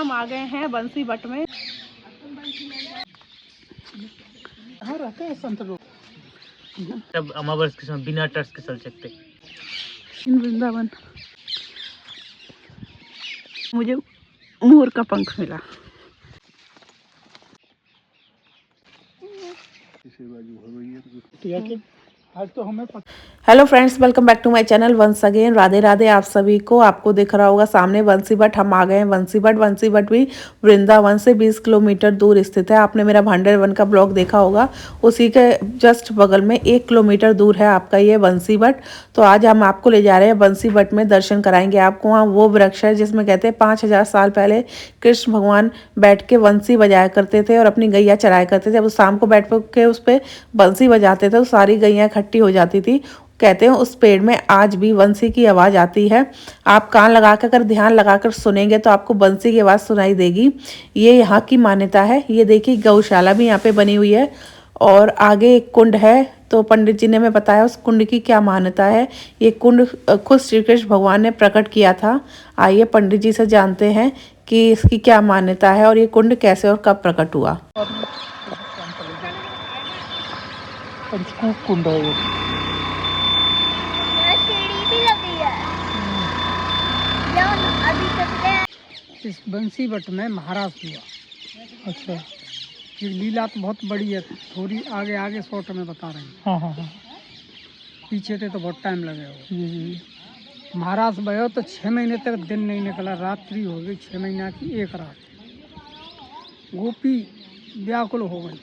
हम आ गए हैं बंसी बट में। हाँ रहते हैं संत लोग तब अमावस के समय बिना टर्च के चल सकते। वृंदावन मुझे मोर का पंख मिला। आज तो हमें hello friends, welcome back to my channel once again. Radhe Radhe आप सभी को। आपको दिख रहा होगा सामने बंसी बट। हम आ गए हैं बंसी बट भी वृंदावन से 20 किलोमीटर दूर स्थित है। आपने मेरा भांडेरवन का ब्लॉग देखा होगा, उसी के जस्ट बगल में 1 किलोमीटर दूर है आपका ये बंसी बट। तो आज हम आपको ले जा रहे हैं बंसी बट में, दर्शन कराएंगे आपको। वहाँ वो वृक्ष है जिसमें कहते हैं 5000 साल पहले कृष्ण भगवान बैठ के बंसी बजाया करते थे और अपनी गैया चराया करते थे। जब शाम को बैठ के उस पर बंसी बजाते थे तो सारी गैयाँ इकट्ठी हो जाती थी। कहते हैं उस पेड़ में आज भी बंसी की आवाज़ आती है। आप कान लगाकर अगर ध्यान लगाकर सुनेंगे तो आपको बंसी की आवाज़ सुनाई देगी। ये यहाँ की मान्यता है। ये देखिए गौशाला भी यहाँ पे बनी हुई है और आगे एक कुंड है। तो पंडित जी ने हमें बताया उस कुंड की क्या मान्यता है। ये कुंड खुद श्री कृष्ण भगवान ने प्रकट किया था। आइए पंडित जी से जानते हैं कि इसकी क्या मान्यता है और ये कुंड कैसे और कब प्रकट हुआ। पंचकूट कुंड है ये। सीढ़ी भी लगी है। अभी तक इस बंसी बट में महाराज हुआ। अच्छा, ये लीला तो बहुत बड़ी है, थोड़ी आगे आगे शॉर्ट में बता रहे हैं। हाँ हाँ हाँ, पीछे थे तो बहुत टाइम लगेगा। महाराज भयो तो 6 महीने तक दिन नहीं निकला, रात्रि हो गई 6 महीना की एक रात। गोपी व्याकुल हो गई,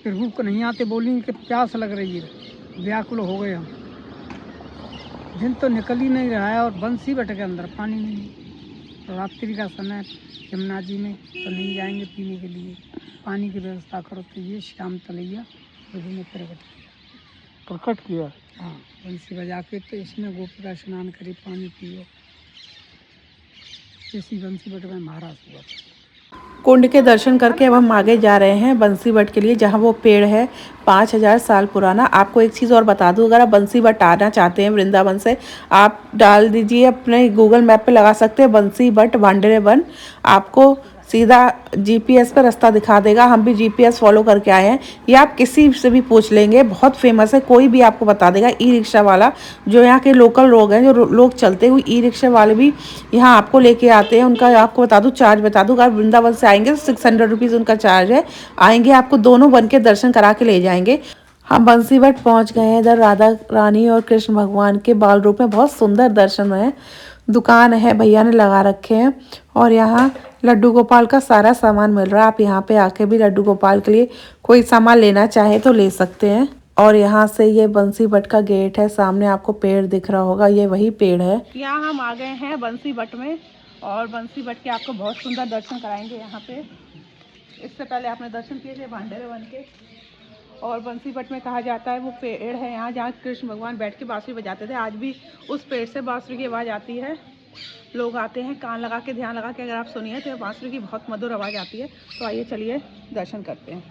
प्रभु को नहीं आते, बोली कि प्यास लग रही है। व्याकुल हो गए हम, दिन तो निकल ही नहीं रहा है और बंसी बट के अंदर पानी नहीं। तो रात्रि का समय यमुना जी में तो नहीं जाएंगे पीने के लिए, पानी की व्यवस्था करो। तो ये श्याम तलैया प्रभु ने प्रकट किया। हाँ, बंसी बजा के तो इसमें गोपी का स्नान करी, पानी पियो। इसी बंसी बट में महाराज हुआ। कुंड के दर्शन करके अब हम आगे जा रहे हैं बंसी बट के लिए, जहाँ वो पेड़ है 5000 साल पुराना। आपको एक चीज़ और बता दूँ, अगर आप बंसी बट आना चाहते हैं वृंदावन से, आप डाल दीजिए अपने गूगल मैप पे लगा सकते हैं बंसी बट भांडेरवन। आपको सीधा जीपीएस पे रास्ता दिखा देगा। हम भी जीपीएस फॉलो करके आए हैं। या आप किसी से भी पूछ लेंगे, बहुत फेमस है, कोई भी आपको बता देगा। ई रिक्शा वाला, जो यहाँ के लोकल लोग हैं, जो लोग चलते हुए ई रिक्शा वाले भी यहाँ आपको लेके आते हैं। उनका आपको बता दूँ, चार्ज बता दूँ, अगर वृंदावन से आएंगे तो 600 रुपीज़ उनका चार्ज है। आएंगे आपको दोनों बन के दर्शन करा के ले जाएंगे। हम बंसी बट पहुँच गए हैं। इधर राधा रानी और कृष्ण भगवान के बाल रूप में बहुत सुंदर दर्शन है। दुकान है, भैया ने लगा रखे हैं और यहाँ लड्डू गोपाल का सारा सामान मिल रहा है। आप यहाँ पे आके भी लड्डू गोपाल के लिए कोई सामान लेना चाहे तो ले सकते हैं। और यहाँ से ये बंसी बट का गेट है। सामने आपको पेड़ दिख रहा होगा, ये वही पेड़ है। यहाँ हम आ गए हैं बंसी बट में और बंसी बट के आपको बहुत सुंदर दर्शन कराएंगे यहाँ पे। इससे पहले आपने दर्शन किए थे भांडेरवन के। और बंसी बट में कहा जाता है वो पेड़ है यहाँ जहाँ कृष्ण भगवान बैठ के बांसुरी बजाते थे। आज भी उस पेड़ से बांसुरी की आवाज़ आती है। लोग आते हैं कान लगा के, ध्यान लगा के अगर आप सुनिए तो बांसुरी की बहुत मधुर आवाज़ आती है। तो आइए चलिए दर्शन करते हैं।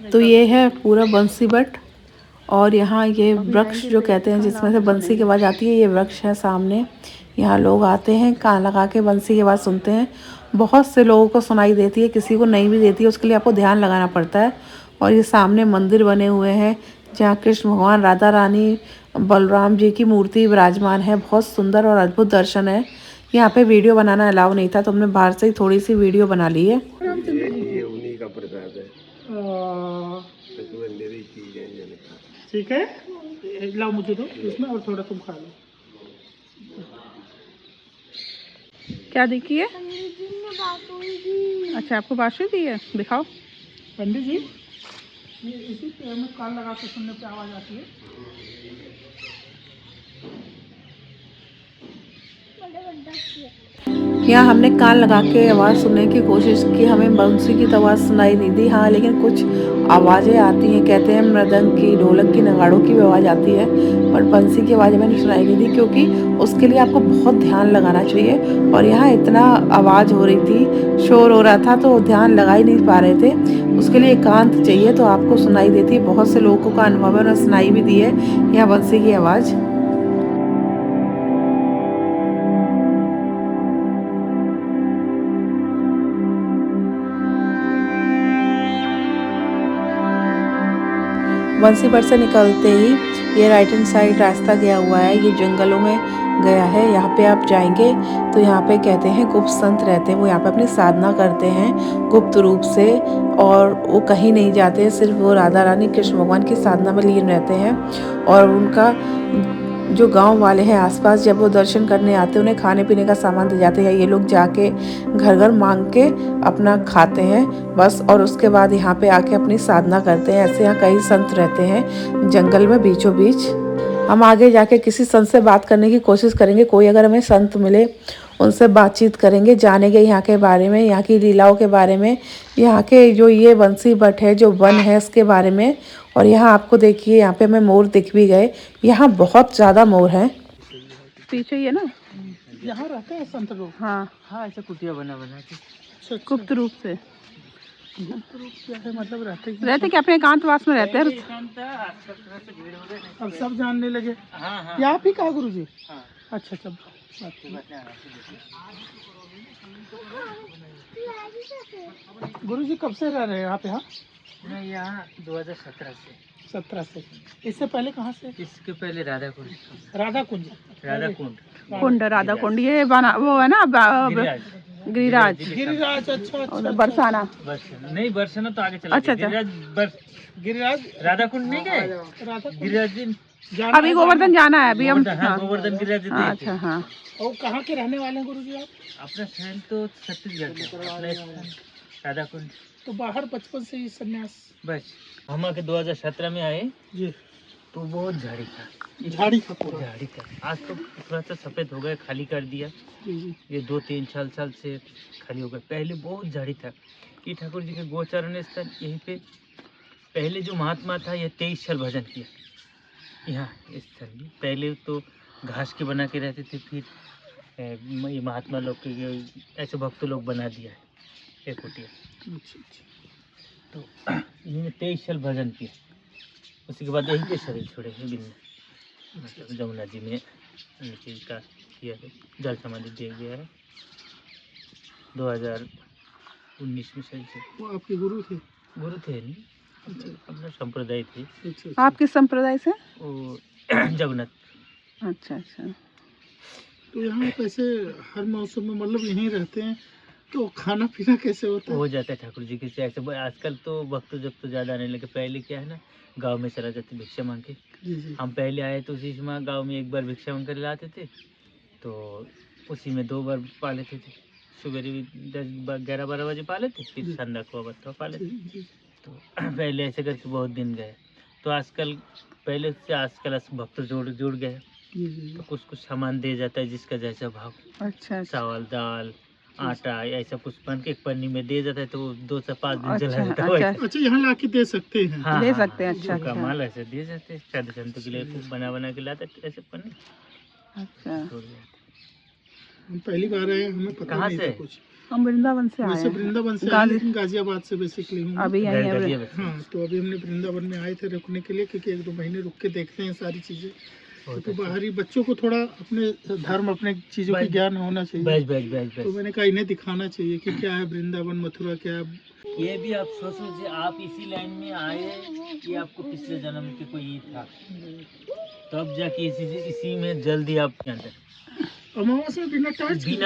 तो ये है पूरा बंसी बट और यहाँ ये वृक्ष जो कहते हैं जिसमें से बंसी की आवाज़ आती है, ये वृक्ष है सामने। यहाँ लोग आते हैं, कान लगा के बंसी की आवाज़ सुनते हैं। बहुत से लोगों को सुनाई देती है, किसी को नहीं भी देती है, उसके लिए आपको ध्यान लगाना पड़ता है। और ये सामने मंदिर बने हुए हैं जहाँ कृष्ण भगवान, राधा रानी, बलराम जी की मूर्ति विराजमान है। बहुत सुंदर और अद्भुत दर्शन है। यहाँ पे वीडियो बनाना अलाउ नहीं था तो हमने बाहर से ही थोड़ी सी वीडियो बना ली है। ये उन्हीं का प्रसाद है, ठीक है। लाओ मुझे दो इसमें और थोड़ा तुम खा लो। क्या देखिए? पंडित जी ने बातों की। अच्छा, आपको बांसुरी दी है, दिखाओ। पंडित जी ये इसी पे हमें कान लगा के सुनने पे आवाज आती है। यहाँ हमने कान लगा के आवाज़ सुनने की कोशिश की, हमें बंसी की तो आवाज़ सुनाई नहीं दी। हाँ, लेकिन कुछ आवाज़ें आती हैं, कहते हैं मृदंग की, ढोलक की, नगाड़ों की भी आवाज़ आती है, पर बंसी की आवाज़ मैंने सुनाई नहीं दी, क्योंकि उसके लिए आपको बहुत ध्यान लगाना चाहिए। और यहाँ इतना आवाज़ हो रही थी, शोर हो रहा था, तो ध्यान लगा ही नहीं पा रहे थे। उसके लिए एकांत चाहिए तो आपको सुनाई देती है। बहुत से लोगों का अनुभव है, उन्हें सुनाई भी दी है यहाँ बंसी की आवाज़। बंसीपट से निकलते ही ये राइट हैंड साइड रास्ता गया हुआ है, ये जंगलों में गया है। यहाँ पे आप जाएंगे तो यहाँ पे कहते हैं गुप्त संत रहते हैं, वो यहाँ पे अपनी साधना करते हैं गुप्त रूप से, और वो कहीं नहीं जाते, सिर्फ वो राधा रानी कृष्ण भगवान की साधना में लीन रहते हैं। और उनका जो गांव वाले हैं आसपास, जब वो दर्शन करने आते हैं, उन्हें खाने पीने का सामान दे जाते हैं। ये लोग जाके घर घर मांग के अपना खाते हैं बस, और उसके बाद यहाँ पे आके अपनी साधना करते हैं। ऐसे यहाँ कई संत रहते हैं जंगल में बीचों बीच। हम आगे जाके किसी संत से बात करने की कोशिश करेंगे, कोई अगर हमें संत मिले उनसे बातचीत करेंगे, जानेंगे यहाँ के बारे में, यहाँ की लीलाओं के बारे में, यहाँ के जो ये बंसी बट है, जो वन है, उसके बारे में। और यहाँ आपको देखिए, यहाँ पे हमें मोर दिख भी गए, यहाँ बहुत ज़्यादा मोर हैं। पीछे ही है ना, यहाँ रहते हैं संत लोग। हाँ, हाँ, ऐसा कुटिया बना बना के। गुप्त रूप से गुप्त रूप क्या है, मतलब रहते कि अपने एकांतवास में रहते हैं। अब सब जानने लगे। हाँ हाँ ये आप ही कहा गुरु जी? हाँ। अच्छा अच्छा। गुरु जी कब से रह रहे हैं यहाँ पे? हाँ, मैं यहाँ 2017 से। 17 से। इससे पहले कहाँ से? इसके पहले राधा कुंड। राधा कुंज। राधा कुंड। कुंड, राधा कुंड, ये बना वो है ना गिरिराज। गिरिराज। अच्छा अच्छा। बरसाना। बस नहीं, बरसाना तो आगे चला। अच्छा, गया। गिरिराज राधा कुंड नहीं गए? राधा गिरिराज जी अभी गोवर्धन जाना है, अभी हम। हाँ, गोवर्धन गिरिराज जी थे। अच्छा, हाँ। और कहाँ के रहने वाले हैं गुरु जी आप? अपना शहर तो छत्तीसगढ़ का, अपना स्थान राधा कुंड। तो बाहर बचपन से ही संन्यास? बस हम आके 2017 में आए जी। तो बहुत झाड़ी था। झाड़ी का पूरा? झाड़ी था। आज तो थोड़ा सा सफेद हो गया, खाली कर दिया। जी। ये 2-3 साल से खाली हो गया। पहले बहुत झाड़ी था। ये ठाकुर जी के गोचरण स्थल यहीं पे पहले जो महात्मा था, ये 23 साल भजन किया यहाँ इस स्थल में। पहले तो घास के बना के रहते थे, फिर ये महात्मा लोग के ऐसे भक्त लोग बना दिया है एक कुटिया। अच्छा अच्छा। तो इन्होंने 23 साल भजन किया। उसके बाद यहीं पे शरीर छोड़े हैं बिन, मतलब जमुना जी में उनकी का किया है, जल समाधि दिया गया है 2019 में। शरीर से वो आपके गुरु थे? गुरु थे नहीं, अपना संप्रदाय थे। अच्छा। आप किस संप्रदाय से? वो जगन्नाथ। अच्छा अच्छा। तो यहाँ कैसे हर मौसम में मतलब यहीं रहते हैं, तो खाना पीना कैसे होता है? हो जाता है ठाकुर जी के से ऐसे। आजकल तो वक्त जब तो ज़्यादा आने लगे, पहले क्या है ना, गांव में चला जाते भिक्षा मांग के। जी। हम पहले आए तो उसी समय गांव में एक बार भिक्षा मांग कर लाते थे, तो उसी में 2 बार पा लेते थे। सुबह 10-11-12 बजे पा लेते, फिर संध्या को बत्ता पा लेते। तो पहले ऐसे करके बहुत दिन गए। तो आजकल पहले से आजकल भक्त जुड़ गए, तो कुछ सामान दे जाता है जिसका जैसा भाव। अच्छा। चावल, दाल, आटा, ऐसा कुछ बन के एक पन्नी में दे जाता है, तो 2 से 5 दिन चला अच्छा, जाता है। अच्छा, यहाँ ला के दे सकते हैं? हाँ, दे हाँ, सकते हैं। अच्छा सूखा अच्छा। माल ऐसे दे जाते हैं, साधु संतों के लिए बना के लाते हैं ऐसे पन्नी। अच्छा। छोड़ जाते। हम पहली बार आए, हमें पता कहाँ नहीं से? था कुछ। हम वृंदावन से आए वैसे हैं। वृंदावन से आए, लेकिन गाजियाबाद से बेसिकली हूँ। अभी यहीं है। हाँ, तो अभी हमने वृंदावन में आए थे रुकने के लिए, क्योंकि 1-2 महीने रुक के देखते हैं सारी चीजें। तो बाहरी बच्चों को थोड़ा अपने धर्म, अपने चीजों की ज्ञान होना चाहिए। तो मैंने कहा इन्हें दिखाना चाहिए कि क्या है वृंदावन, मथुरा क्या है। ये भी आप सोच लीजिए, आप इसी लाइन में आए हैं, ये आपको पिछले जन्म के कोई ये था, तब जाके इसी में जल्दी आप के अंदर अमावस में बिना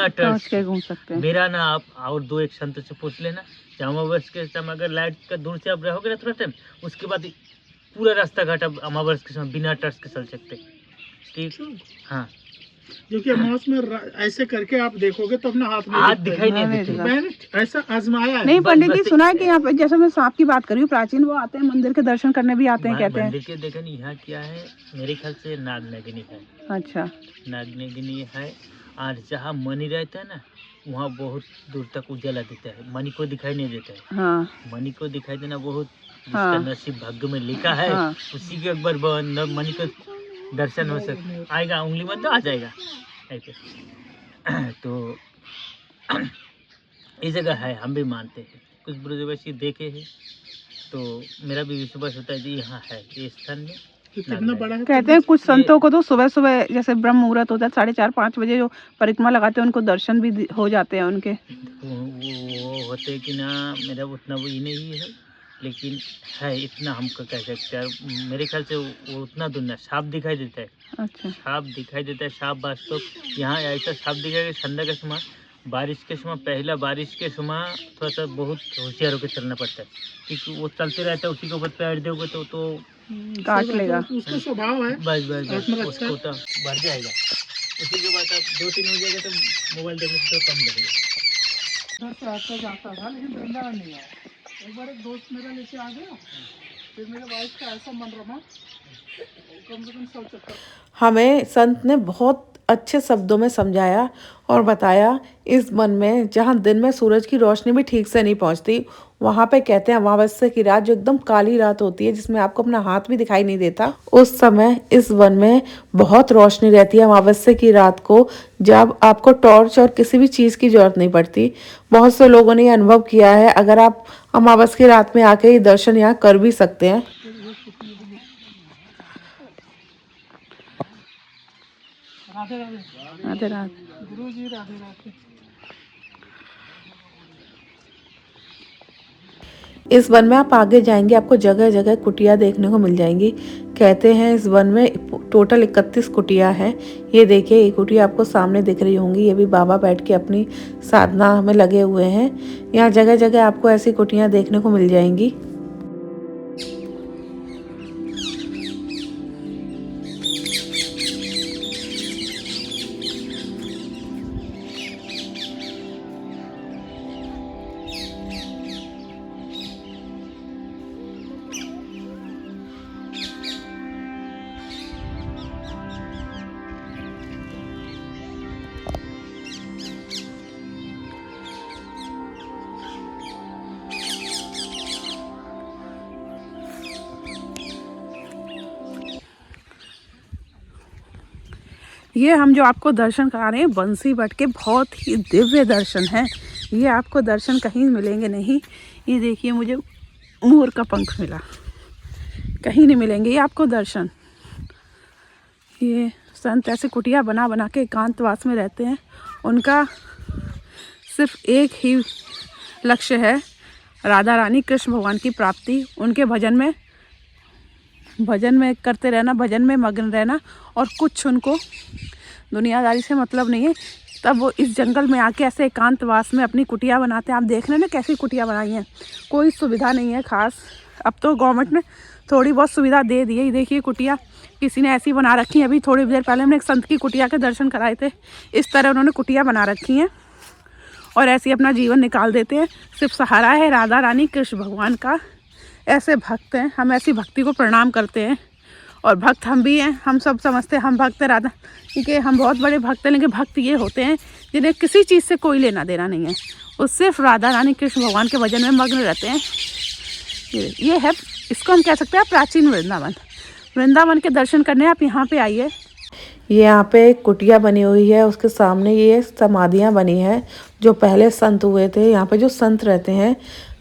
टच के घूम सकते हैं। मेरा ना आप और 2-1 संत से पूछ लेना, अमावस के टाइम अगर लाइट का दूर से आप रहोगे ना थोड़ा टाइम, उसके बाद पूरा रास्ता घाट अब अमावस के समय बिना टर्च के चल सकते। ठीक, हाँ, क्योंकि अमावस में ऐसे करके आप देखोगे तो अपना हाथ दिखाई नहीं देते। मैंने ऐसा आजमाया है। नहीं पंडित जी, बस- सुना है कि यहाँ पे जैसे मैं सांप की बात कर रही हूँ, प्राचीन वो आते हैं मंदिर के दर्शन करने भी आते हैं कहते हैं। मंदिर के देखा नहीं, यहाँ क्या है मेरे ख्याल से नागनगिनी है। अच्छा, नागनगिनी है, और जहाँ मणि रहता है ना वहाँ बहुत दूर तक उजाला देता है, मणि को दिखाई नहीं देता है। हाँ मणि को दिखाई देना बहुत, जिसका हाँ। नसीब भाग्य में लिखा है हाँ। उसी के एक बार मणि को दर्शन हो सकता आएगा, उंगली में तो आ जाएगा ऐसे। तो इस जगह है, हम भी मानते हैं, कुछ ब्रजवासी देखे हैं तो मेरा भी विश्वास होता है कि यहाँ है ये स्थान में। कितना बड़ा है? कहते हैं कुछ संतों को तो सुबह सुबह जैसे ब्रह्म मुहूर्त होता है 4:30-5 बजे जो परिक्रमा लगाते हैं उनको दर्शन भी हो जाते हैं उनके। वो होते कि ना, मेरा उतना वो ही नहीं है, लेकिन है इतना हमको कह सकते हैं। मेरे ख्याल से वो उतना दूर ना, सांप दिखाई देता है। अच्छा, सांप दिखाई देता है, सांप वास्तव यहाँ ऐसा सांप दिखाएगा ठंडा के समय, बारिश के समय, पहला बारिश के समय थोड़ा सा बहुत होशियार होकर चलना पड़ता है, क्योंकि वो चलते रहता है, उसी के ऊपर पैर दोगे तो काट लेगा। उसका स्वभाव है। बस बस बस आत्मा रक्षा। उसको तो भर जाएगा। उसी के बाद अब 2-3 हो जाएगा तो मोबाइल देखने से तो कम लगेगा। घर से आता जाता था लेकिन वृंदावन नहीं आया। एक बार एक दोस्त मेरा लेके आ गया, फिर मेरे वाइफ का ऐसा मन रमा कम से कम 100 चक्कर। हमें संत ने बहुत अच्छे शब्दों में समझाया और बताया, इस वन में जहाँ दिन में सूरज की रोशनी भी ठीक से नहीं पहुँचती, वहाँ पे कहते हैं अमावस्या की रात जो एकदम काली रात होती है जिसमें आपको अपना हाथ भी दिखाई नहीं देता, उस समय इस वन में बहुत रोशनी रहती है अमावस्या की रात को, जब आपको टॉर्च और किसी भी चीज़ की जरूरत नहीं पड़ती। बहुत से लोगों ने ये अनुभव किया है। अगर आप अमावस्या की रात में आके ये दर्शन यहाँ कर भी सकते हैं। राधे राधे। राधे राधे। गुरु जी राधे राधे। इस वन में आप आगे जाएंगे आपको जगह जगह कुटिया देखने को मिल जाएंगी। कहते हैं इस वन में टोटल 31 कुटिया हैं। ये देखिए, ये कुटिया आपको सामने दिख रही होंगी, ये भी बाबा बैठ के अपनी साधना में लगे हुए हैं। यहाँ जगह जगह आपको ऐसी कुटियाँ देखने को मिल जाएंगी। ये हम जो आपको दर्शन करा रहे हैं बंसी बट के बहुत ही दिव्य दर्शन हैं। ये आपको दर्शन कहीं मिलेंगे नहीं। ये देखिए, मुझे मोर का पंख मिला, कहीं नहीं मिलेंगे ये आपको दर्शन। ये संत ऐसे कुटिया बना बना के एकांतवास में रहते हैं। उनका सिर्फ एक ही लक्ष्य है, राधा रानी कृष्ण भगवान की प्राप्ति। उनके भजन में करते रहना, भजन में मग्न रहना, और कुछ उनको दुनियादारी से मतलब नहीं है। तब वो इस जंगल में आके ऐसे एकांतवास में अपनी कुटिया बनाते हैं। आप देख रहे हैं ना कैसी कुटिया बनाई हैं, कोई सुविधा नहीं है खास। अब तो गवर्नमेंट ने थोड़ी बहुत सुविधा दे दी है। ये देखिए कुटिया किसी ने ऐसी बना रखी है। अभी थोड़ी देर पहले हमने एक संत की कुटिया के दर्शन कराए थे। इस तरह उन्होंने कुटिया बना रखी हैं और ऐसे ही अपना जीवन निकाल देते हैं। सिर्फ सहारा है राधा रानी कृष्ण भगवान का। ऐसे भक्त हैं, हम ऐसी भक्ति को प्रणाम करते हैं। और भक्त हम भी हैं, हम सब समझते हैं हम भक्त राधा, क्योंकि हम बहुत बड़े भक्त हैं। लेकिन भक्त ये होते हैं जिन्हें किसी चीज़ से कोई लेना देना नहीं है, वो सिर्फ राधा रानी कृष्ण भगवान के भजन में मग्न रहते हैं। ये है, इसको हम कह सकते हैं प्राचीन वृंदावन। वृंदावन के दर्शन करने आप यहाँ पे आइए। ये यहाँ पे एक कुटिया बनी हुई है, उसके सामने ये समाधियाँ बनी हैं जो पहले संत हुए थे। यहाँ पे जो संत रहते हैं,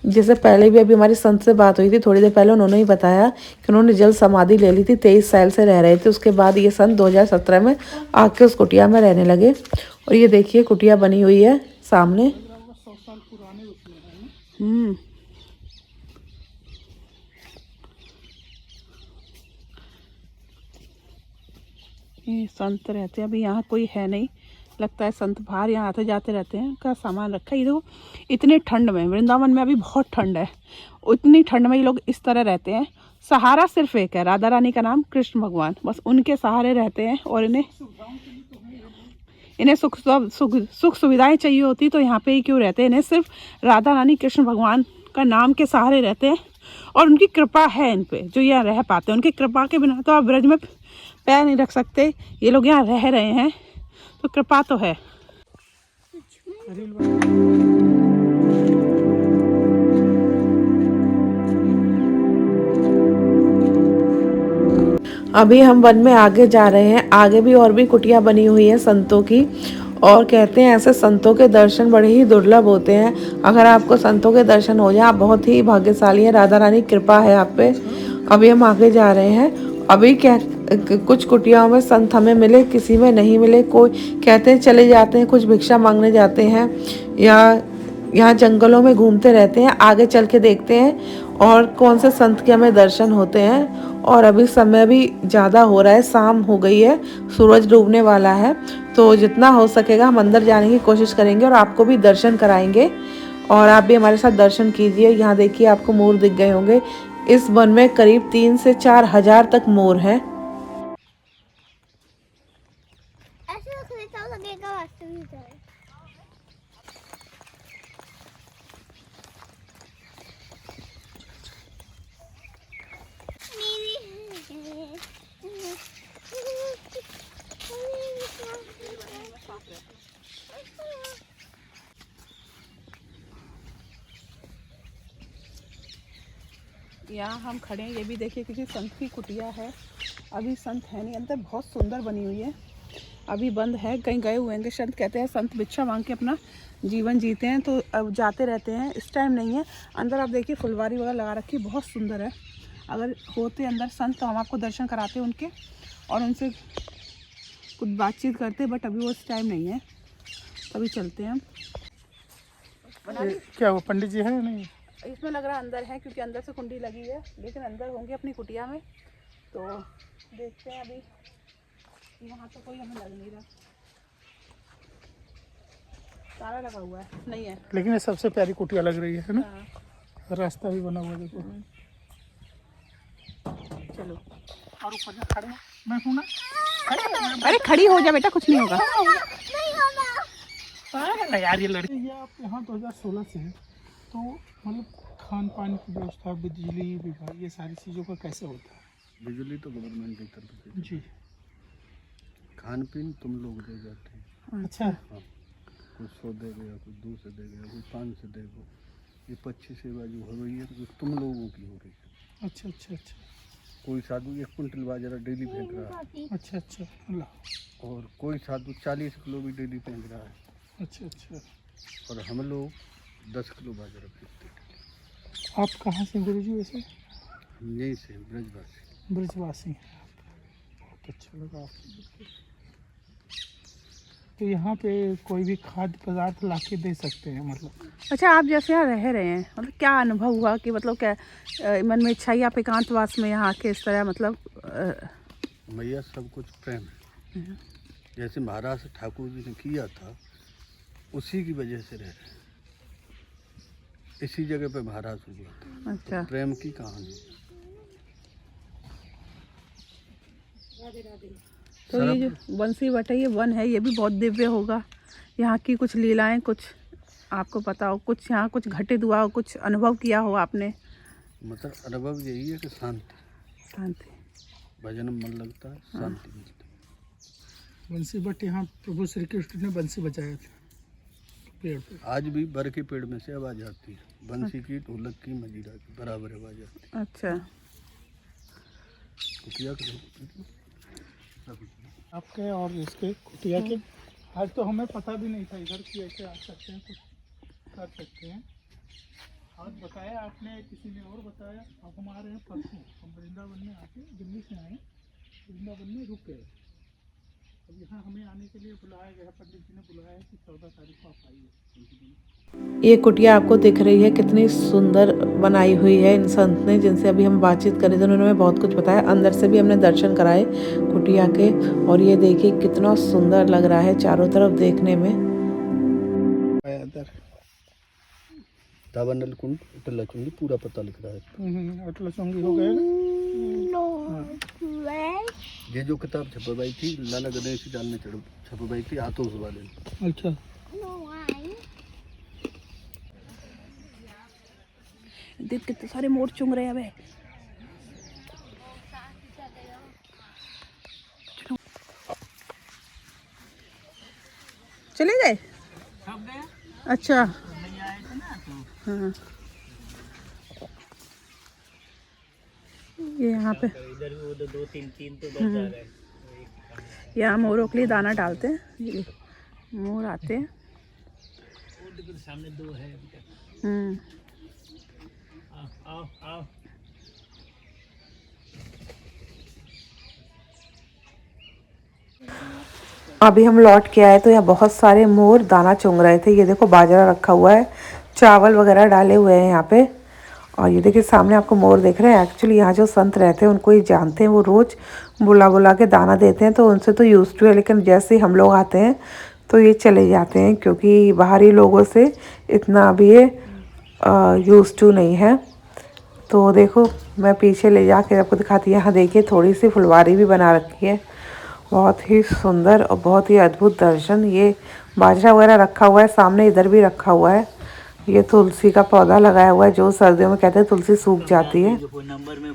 जैसे पहले भी अभी हमारी संत से बात हुई थी थोड़ी देर पहले, उन्होंने ही बताया कि उन्होंने जल समाधि ले ली थी, 23 साल से रह रहे थे। उसके बाद ये सन 2017 में आके उस कुटिया में रहने लगे। और ये देखिए कुटिया बनी हुई है सामने। ये संत रहते हैं, अभी यहाँ कोई है नहीं, लगता है संत बाहर यहाँ आते जाते रहते हैं। का सामान रखा है। ये देखो, इतने ठंड में, वृंदावन में अभी बहुत ठंड है, उतनी ठंड में ये लोग इस तरह रहते हैं। सहारा सिर्फ एक है, राधा रानी का नाम कृष्ण भगवान, बस उनके सहारे रहते हैं। और इन्हें सुख सुविधाएं चाहिए होती तो यहाँ पे ही क्यों रहते हैं। इन्हें सिर्फ राधा रानी कृष्ण भगवान का नाम के सहारे रहते हैं और उनकी कृपा है इन पे, जो यहाँ रह पाते हैं। उनकी कृपा के बिना तो आप ब्रज में पैर नहीं रख सकते। ये लोग यहाँ रह रहे हैं तो कृपा तो है। अभी हम वन में आगे जा रहे हैं। आगे भी और भी कुटिया बनी हुई है संतों की, और कहते हैं ऐसे संतों के दर्शन बड़े ही दुर्लभ होते हैं। अगर आपको संतों के दर्शन हो जाए आप बहुत ही भाग्यशाली हैं, राधा रानी कृपा है आप पे। अभी हम आगे जा रहे हैं। अभी कुछ कुटियाओं में संत हमें मिले, किसी में नहीं मिले। कोई कहते हैं चले जाते हैं, कुछ भिक्षा मांगने जाते हैं या यहाँ जंगलों में घूमते रहते हैं। आगे चल के देखते हैं और कौन से संत के हमें दर्शन होते हैं। और अभी समय भी ज़्यादा हो रहा है, शाम हो गई है, सूरज डूबने वाला है। तो जितना हो सकेगा हम अंदर जाने की कोशिश करेंगे और आपको भी दर्शन कराएंगे। और आप भी हमारे साथ दर्शन कीजिए। यहाँ देखिए आपको मोर दिख गए होंगे। इस वन में करीब 3 से 4 हजार तक मोर हैं। ऐसे लगता लगेगा वास्तव में जाए। यहाँ हम खड़े हैं, ये भी देखिए किसी संत की कुटिया है। अभी संत है नहीं अंदर, बहुत सुंदर बनी हुई है, अभी बंद है। कहीं गए हुए हैं संत। कहते हैं संत भिक्षा मांग के अपना जीवन जीते हैं, तो अब जाते रहते हैं, इस टाइम नहीं है। अंदर आप देखिए फुलवारी वगैरह लगा रखी, बहुत सुंदर है। अगर होते अंदर संत तो हम आपको दर्शन कराते उनके और उनसे कुछ बातचीत करते, बट अभी वो इस टाइम नहीं है, तभी चलते हैं हम। क्या वो पंडित जी है या नहीं? इसमें लग रहा है अंदर है, क्योंकि अंदर से कुंडी लगी है, लेकिन अंदर होंगे अपनी कुटिया में। तो देखते हैं। अभी यहाँ तो कोई हमें लग नहीं रहा, ताला लगा हुआ है, नहीं है। लेकिन ये सबसे प्यारी कुटिया लग रही है ना। हाँ। रास्ता भी बना हुआ है, देखो। चलो और ऊपर से खड़े हैं। मैं हूँ ना। अरे खड़ी हो जा बेटा, कुछ नहीं होगा। नहीं यार, ये लड़की ये आप यहाँ 2016 से है, तो मतलब खान पान की व्यवस्था, बिजली विभाग, ये सारी चीज़ों का कैसे होता है? बिजली तो गवर्नमेंट की तरफ से जी। खान पीन तुम लोग दे जाते हैं। अच्छा। हाँ, कुछ 100 दे गया, कुछ 2 से दे गया, कुछ 5 से दे गो। ये पक्षी सेवा जो हो रही है तो तुम लोगों की हो रही है। अच्छा अच्छा अच्छा। कोई साधु 1 कुंटल बाजरा डेली फेंक रहा है। अच्छा अच्छा। अल्लाह। और कोई साधु 40 किलो भी डेली फेंक रहा है। अच्छा अच्छा। और हम लोग 10 किलो बाजरा फेंकते हैं। आप कहाँ से गुरु जी? वैसे हम यहीं से ब्रजवासी। ब्रजवासी हैं आप। बहुत अच्छा लगा आपको। तो यहाँ पे कोई भी खाद्य पदार्थ ला के दे सकते हैं मतलब? अच्छा, आप जैसे यहाँ रह रहे हैं, मतलब क्या अनुभव हुआ कि मतलब क्या मन में इच्छा, आप एकांतवास में यहाँ आके इस तरह मतलब मैया सब कुछ प्रेम है। जैसे महाराज ठाकुर जी ने किया था, उसी की वजह से रह रहे हैं। इसी जगह पे महाराज हुआ था। अच्छा। तो प्रेम की कहानी। तो ये जो बंसी बट है, ये वन है, ये भी बहुत दिव्य होगा। यहाँ की कुछ लीलाएं, कुछ आपको पता हो, कुछ यहाँ कुछ घटित हुआ हो, कुछ अनुभव किया हो आपने? मतलब अनुभव यही है कि शांति, शांति, भजन में मन लगता है, शांति मिलती है। बंसी बट यहाँ प्रभु श्री कृष्ण ने बंसी बजाया था पेड़ पे। आज भी बर के पेड़ में से आवाज आती है, बंसी की, ढोलक की, मजीरा की बराबर आवाज आती है। अच्छा। कुटिया आपके और इसके कुटिया के आज तो हमें पता भी नहीं था इधर कि ऐसे आ सकते हैं, कुछ कर सकते हैं। आज बताया आपने, किसी ने और बताया। अब हम आ रहे हैं परसों, हम वृंदावन में आके दिल्ली से आए, वृंदावन में रुक गए। अब यहाँ हमें आने के लिए बुलाया गया, पंडित जी ने बुलाया कि 14 तारीख को आप आइए। ये कुटिया आपको दिख रही है, कितनी सुंदर बनाई हुई है इन संत ने, जिनसे अभी हम बातचीत कर रहे थे। उन्होंने हमें बहुत कुछ बताया। अंदर से भी हमने दर्शन कराए कुटिया के। और ये देखिए कितना सुंदर लग रहा है चारों तरफ देखने में। दावानल कुंड अटला चुंगी पूरा पता लिख रहा है। अटला चुंगी हो गए ना। ये जो किताब छपवाई थी लाला गणेश लाल ने छपवाई थी आतोस वाले ने। अच्छा। देख कितने सारे मोर चुंग रहे हैं अबे। चले गए? अच्छा हाँ। ये यहाँ पे इधर भी वो दो तीन तो बच जा रहे हैं। यहाँ मोरों के लिए दाना डालते हैं, ये मोर आते हैं। सामने दो है अभी तक। आओ आओ। अभी हम लौट के आए तो यहाँ बहुत सारे मोर दाना चुंग रहे थे। ये देखो बाजरा रखा हुआ है, चावल वगैरह डाले हुए हैं यहाँ पे। और ये देखिए सामने आपको मोर दिख रहे हैं। एक्चुअली यहाँ जो संत रहते हैं उनको ये जानते हैं, वो रोज़ बुला बुला के दाना देते हैं, तो उनसे तो यूज़ टू है। लेकिन जैसे ही हम लोग आते हैं तो ये चले जाते हैं, क्योंकि बाहरी लोगों से इतना अभी ये यूज़ टू नहीं है। तो देखो मैं पीछे ले जाके आपको दिखाती हूँ। यहाँ देखिए थोड़ी सी फुलवारी भी बना रखी है, बहुत ही सुंदर और बहुत ही अद्भुत दर्शन। ये बाजरा वगैरह रखा हुआ है, सामने इधर भी रखा हुआ है। ये तुलसी का पौधा लगाया हुआ है, जो सर्दियों में कहते हैं तुलसी सूख जाती है। नंबर में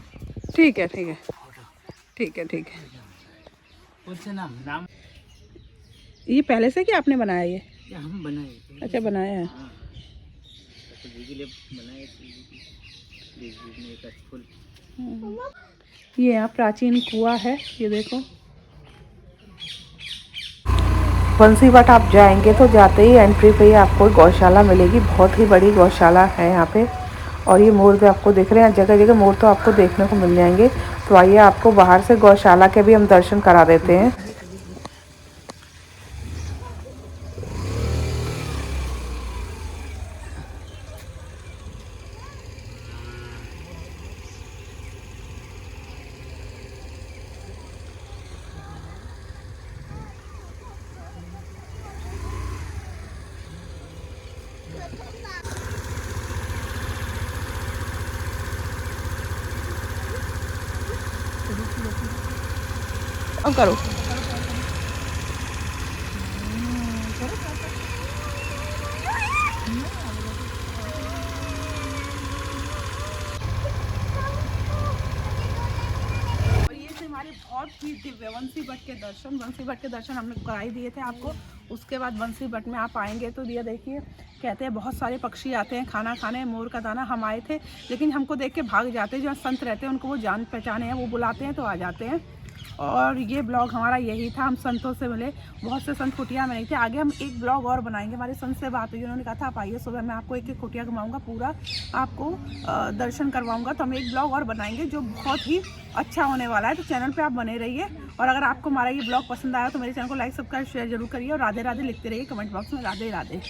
ठीक है ठीक है ठीक है ठीक है। कुछ नाम ये पहले से क्या आपने बनाया? ये हम बनाए। अच्छा बनाया है। ये यहाँ प्राचीन कुआं है, ये देखो। बंसीवाट आप जाएंगे तो जाते ही एंट्री पे ही आपको गौशाला मिलेगी। बहुत ही बड़ी गौशाला है यहाँ पे। और ये मोर भी आपको दिख रहे हैं, जगह जगह मोर तो आपको देखने को मिल जाएंगे। तो आइए आपको बाहर से गौशाला के भी हम दर्शन करा देते हैं। अब करो। हमारे बहुत ही दिव्य बंसी बट के दर्शन। बंसी बट के दर्शन हमने करा ही दिए थे आपको। उसके बाद बंसी बट में आप आएंगे तो ये देखिए कहते हैं बहुत सारे पक्षी आते हैं खाना खाने। मोर का दाना हम आए थे, लेकिन हमको देख के भाग जाते हैं। जो संत रहते हैं उनको वो जान पहचाने हैं, वो बुलाते हैं तो आ जाते हैं। और ये ब्लॉग हमारा यही था, हम संतों से मिले। बहुत से संत कुटिया में नहीं थे। आगे हम एक ब्लॉग और बनाएंगे। हमारे संत से बात हुई, उन्होंने कहा था आप आइए सुबह, मैं आपको एक एक कुटिया घुमाऊंगा, पूरा आपको दर्शन करवाऊंगा। तो हम एक ब्लॉग और बनाएंगे जो बहुत ही अच्छा होने वाला है। तो चैनल पे आप बने रहिए। और अगर आपको हमारा ये ब्लॉग पसंद आया तो मेरे चैनल को लाइक सब्सक्राइब शेयर जरूर करिए। और राधे राधे लिखते रहिए कमेंट बॉक्स में। राधे राधे।